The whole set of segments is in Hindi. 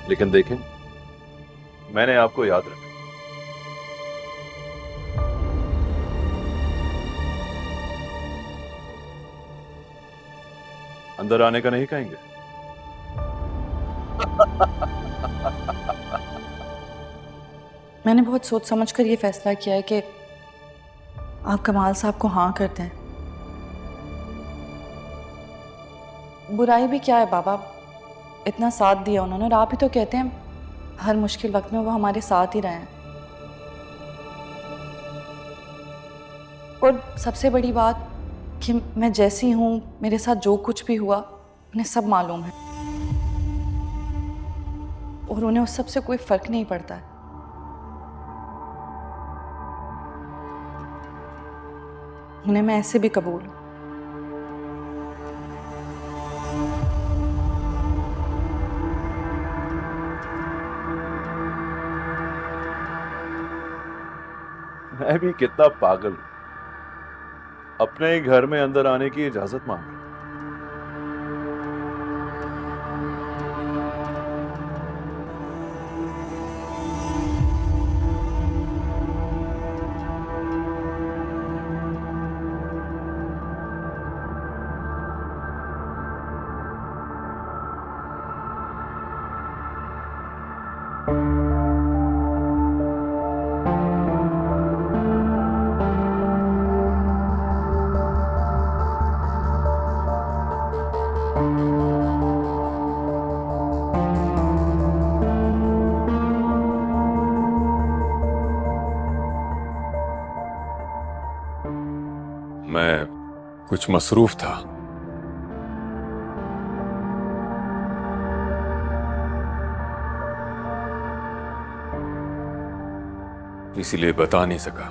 लेकिन देखें, मैंने आपको याद रखा। अंदर आने का नहीं कहेंगे? मैंने बहुत सोच समझ कर ये फैसला किया है कि आप कमाल साहब को हाँ कर दें। बुराई भी क्या है बाबा, इतना साथ दिया उन्होंने और आप ही तो कहते हैं हर मुश्किल वक्त में वो हमारे साथ ही रहे हैं। और सबसे बड़ी बात कि मैं जैसी हूँ, मेरे साथ जो कुछ भी हुआ उन्हें सब मालूम है और उन्हें उस सब से कोई फर्क नहीं पड़ता है। उन्हें मैं ऐसे भी कबूल हूँ। मैं भी कितना पागल हूं, अपने ही घर में अंदर आने की इजाजत मांग रहा हूं। मैं कुछ मसरूफ था। इसीलिए बता नहीं सका।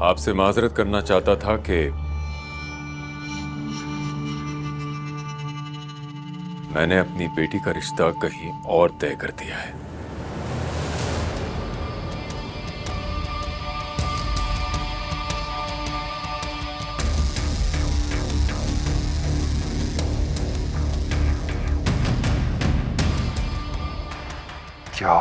आपसे माजरत करना चाहता था कि मैंने अपनी बेटी का रिश्ता कहीं और तय कर दिया है। क्या?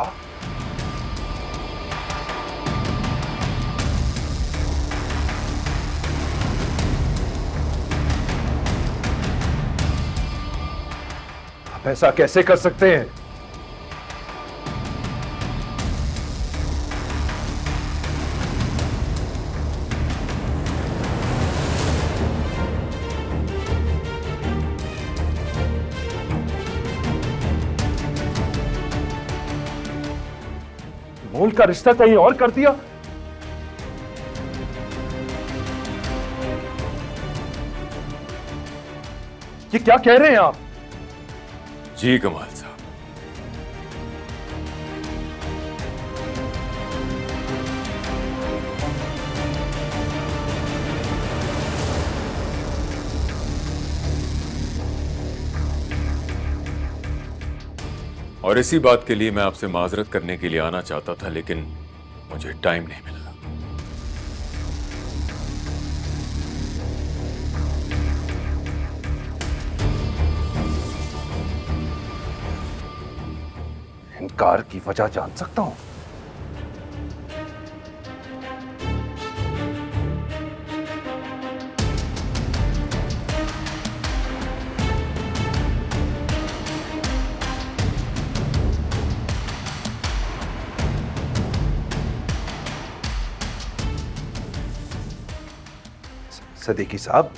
आप ऐसा कैसे कर सकते हैं? मोल का रिश्ता कहीं और कर दिया? ये क्या कह रहे हैं आप? जी कमाल साहब, और इसी बात के लिए मैं आपसे माजरत करने के लिए आना चाहता था, लेकिन मुझे टाइम नहीं मिला। इनकार की वजह जान सकता हूं? सदीकी साहब,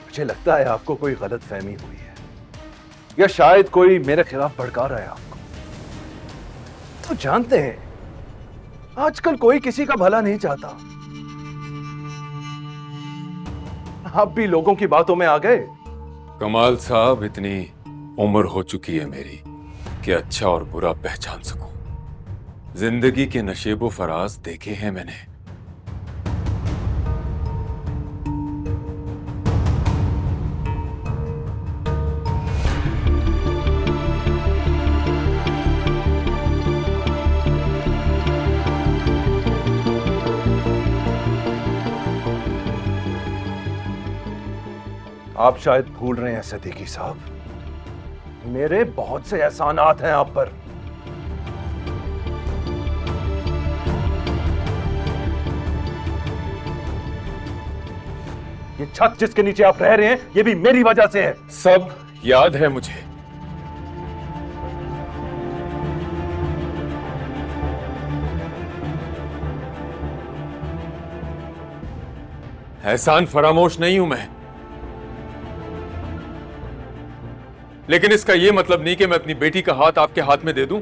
मुझे लगता है आपको कोई गलत फहमी हुई है या शायद कोई मेरे खिलाफ भड़का रहा है आपको। तो जानते हैं, आजकल कोई किसी का भला नहीं चाहता। आप भी लोगों की बातों में आ गए। कमाल साहब, इतनी उम्र हो चुकी है मेरी कि अच्छा और बुरा पहचान सकूं। जिंदगी के नशेबो फराज देखे हैं मैंने। आप शायद भूल रहे हैं सिद्दीकी साहब, मेरे बहुत से एहसानात हैं आप पर। ये छत जिसके नीचे आप रह रहे हैं, ये भी मेरी वजह से है। सब याद है मुझे। एहसान फरामोश नहीं हूं मैं, लेकिन इसका यह मतलब नहीं कि मैं अपनी बेटी का हाथ आपके हाथ में दे दूं।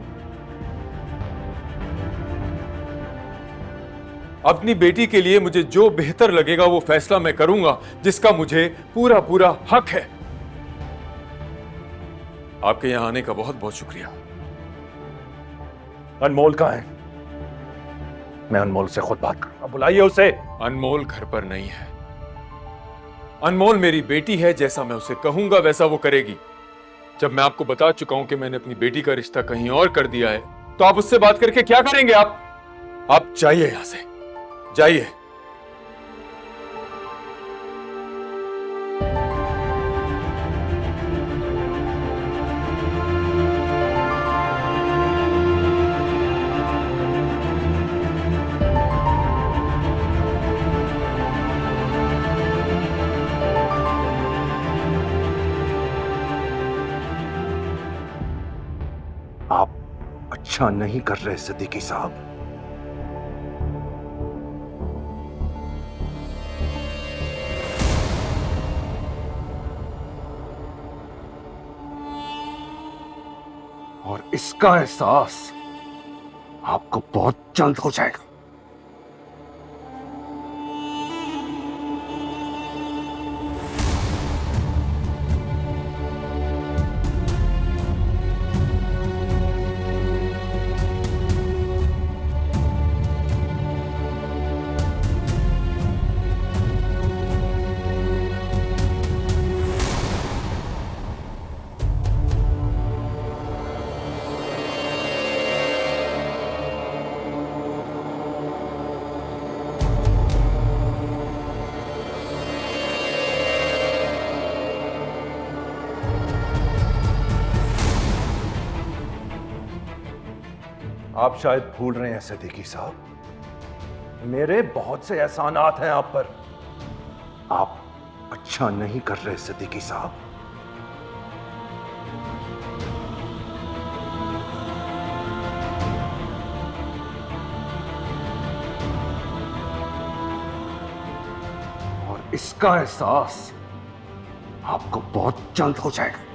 अपनी बेटी के लिए मुझे जो बेहतर लगेगा वो फैसला मैं करूंगा, जिसका मुझे पूरा पूरा हक है। आपके यहां आने का बहुत बहुत शुक्रिया। अनमोल कहाँ है? मैं अनमोल से खुद बात करूंगा, बुलाइए उसे। अनमोल घर पर नहीं है। अनमोल मेरी बेटी है, जैसा मैं उसे कहूंगा वैसा वो करेगी। जब मैं आपको बता चुका हूं कि मैंने अपनी बेटी का रिश्ता कहीं और कर दिया है, तो आप उससे बात करके क्या करेंगे? आप जाइए यहां से, जाइए। आप अच्छा नहीं कर रहे सिद्दीकी साहब। और इसका एहसास आपको बहुत जल्द हो जाएगा। आप शायद भूल रहे हैं सिद्दीकी साहब, मेरे बहुत से एहसानात हैं आप पर। आप अच्छा नहीं कर रहे सिद्दीकी साहब। और इसका एहसास आपको बहुत जल्द हो जाएगा।